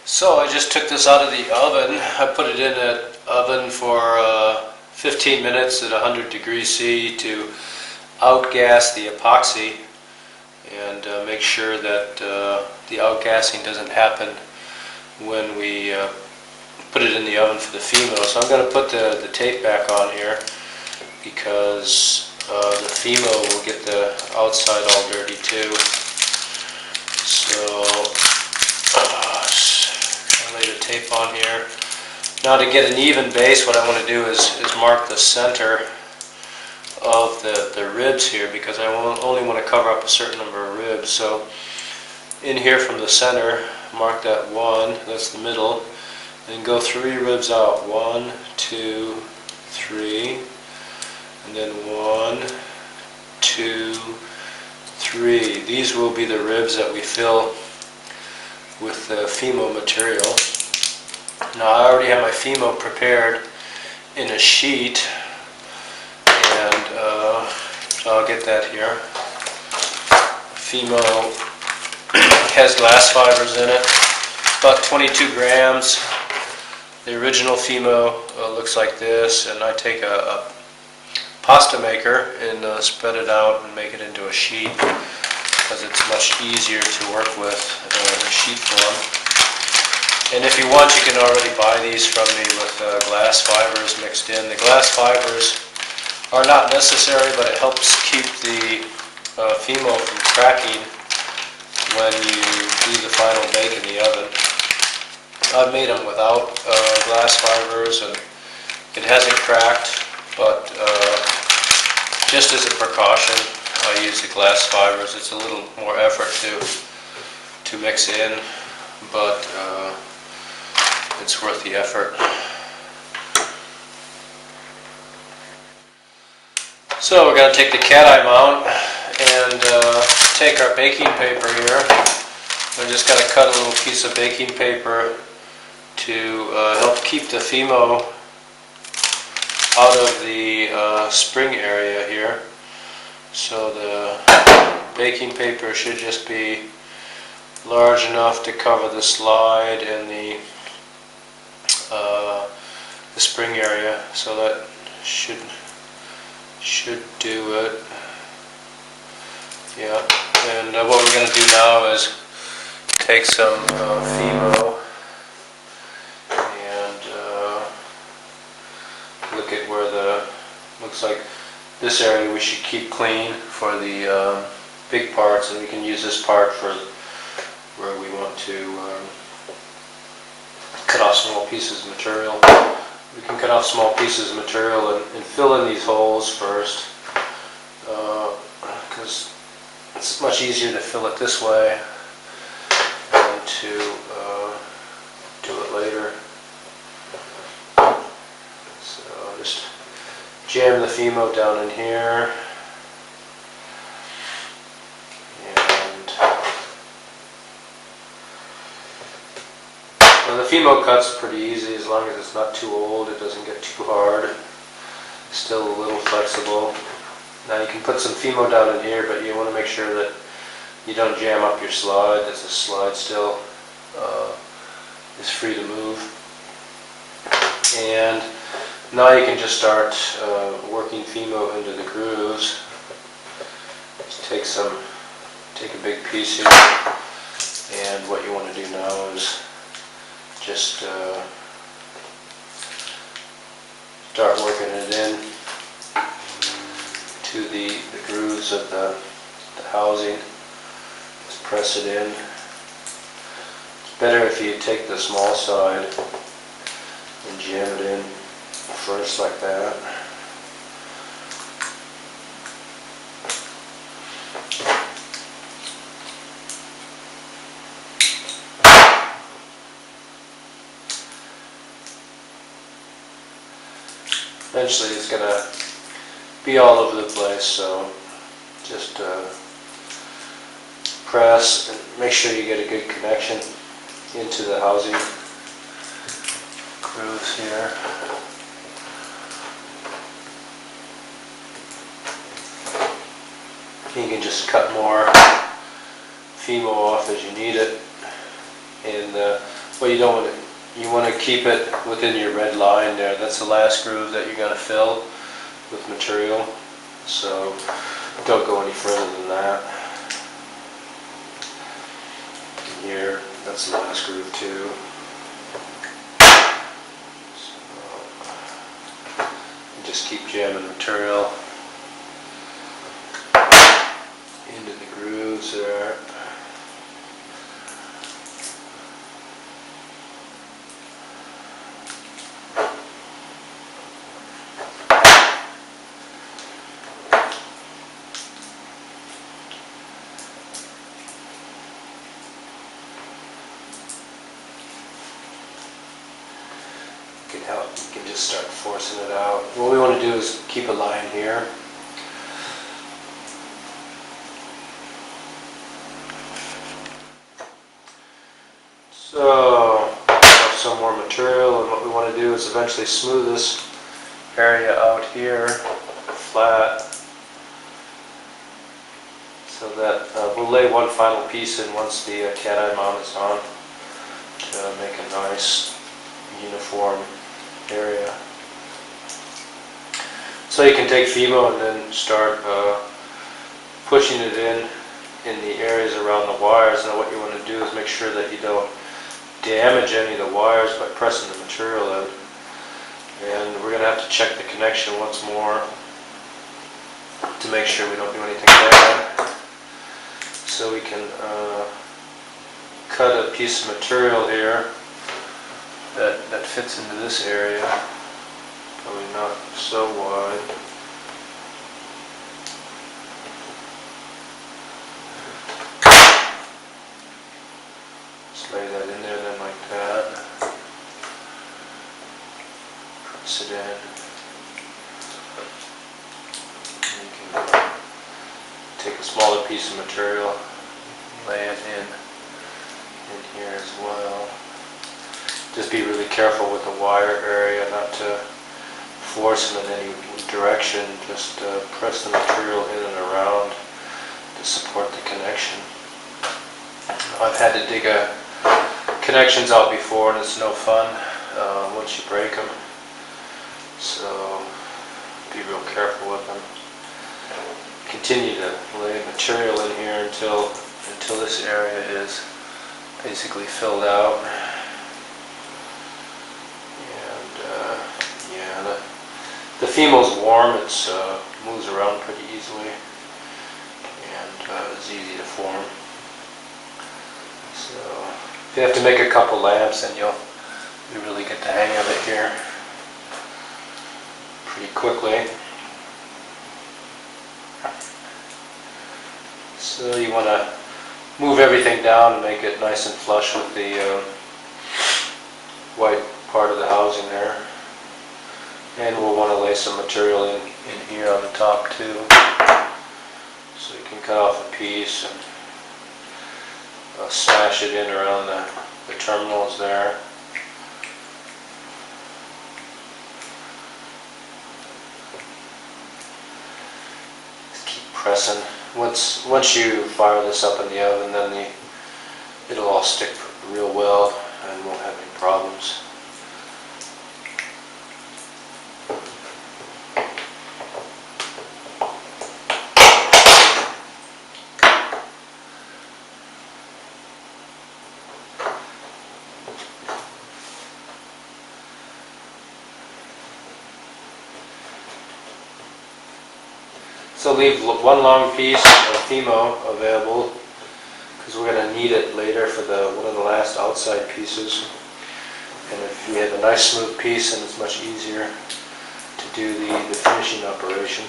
So I just took this out of the oven. I put it in the oven for 15 minutes at 100 degrees C to outgas the epoxy and make sure that the outgassing doesn't happen when we put it in the oven for the Fimo. So I'm going to put the tape back on here because the Fimo will get the outside all dirty too. So I'll lay the tape on here. Now to get an even base, what I want to do is mark the center of the ribs here, because I only want to cover up a certain number of ribs. So in here from the center, mark that 1, that's the middle, and go 3 ribs out. 1, 2, 3, and then 1, 2, 3. These will be the ribs that we fill with the Fimo material. Now I already have my Fimo prepared in a sheet, and so I'll get that here. Fimo has glass fibers in it, about 22 grams. The original Fimo looks like this, and I take a pasta maker and spread it out and make it into a sheet because it's much easier to work with in sheet form. And if you want, you can already buy these from me with glass fibers mixed in. The glass fibers are not necessary, but it helps keep the Fimo from cracking when you do the final bake in the oven. I've made them without glass fibers and it hasn't cracked, but just as a precaution I use the glass fibers. It's a little more effort to mix in, but it's worth the effort. So we're going to take the cat eye mount and take our baking paper here. I'm just going to cut a little piece of baking paper to help keep the Fimo out of the spring area here. So the baking paper should just be large enough to cover the slide and the spring area, so that should do it. Yeah, and what we're going to do now is take some Fimo and look at where looks like this area we should keep clean for the big parts, and we can use this part for where we want to cut off small pieces of material. We can cut off small pieces of material and fill in these holes first, because it's much easier to fill it this way than to do it later. So just jam the Fimo down in here, and well, the Fimo cuts pretty easy as long as it's not too old. It doesn't get too hard. Still a little flexible. Now you can put some Fimo down in here, but you want to make sure that you don't jam up your slide, that the slide still is free to move. And now you can just start working Fimo into the grooves. Just take a big piece here, and what you want to do now is just start working it in to the grooves of the housing. Just press it in. It's better if you take the small side and jam it in first like that. Eventually it's going to be all over the place, so just press and make sure you get a good connection into the housing grooves here. You can just cut more Fimo off as you need it. And Well, you don't want to, you want to keep it within your red line there. That's the last groove that you're going to fill with material. So don't go any further than that. Here, that's the last groove too. So, just keep jamming material into the grooves there. You can just start forcing it out. What we want to do is keep a line here. So, have some more material, and what we want to do is eventually smooth this area out here flat, so that we'll lay one final piece in once the cat-eye mount is on to make a nice uniform area. So you can take Fimo and then start pushing it in the areas around the wires. Now what you want to do is make sure that you don't damage any of the wires by pressing the material in. And we're going to have to check the connection once more to make sure we don't do anything bad. So we can cut a piece of material here that fits into this area, probably not so wide. Just lay that in there then like that. Press it in. And you can take a smaller piece of material, lay it in here as well. Just be really careful with the wire area, not to force them in any direction. Just press the material in and around to support the connection. I've had to dig connections out before, and it's no fun once you break them. So be real careful with them. Continue to lay material in here until this area is basically filled out. The Fimo's warm, it moves around pretty easily, and it's easy to form. So if you have to make a couple lamps, then you really get the hang of it here pretty quickly. So you want to move everything down and make it nice and flush with the white part of the housing there. And we'll want to lay some material in here on the top too. So you can cut off a piece and smash it in around the terminals there. Just keep pressing. Once you fire this up in the oven, then it'll all stick real well and won't have any problems. So leave one long piece of Fimo available, because we're going to need it later for one of the last outside pieces. And if you have a nice smooth piece, then it's much easier to do the finishing operation.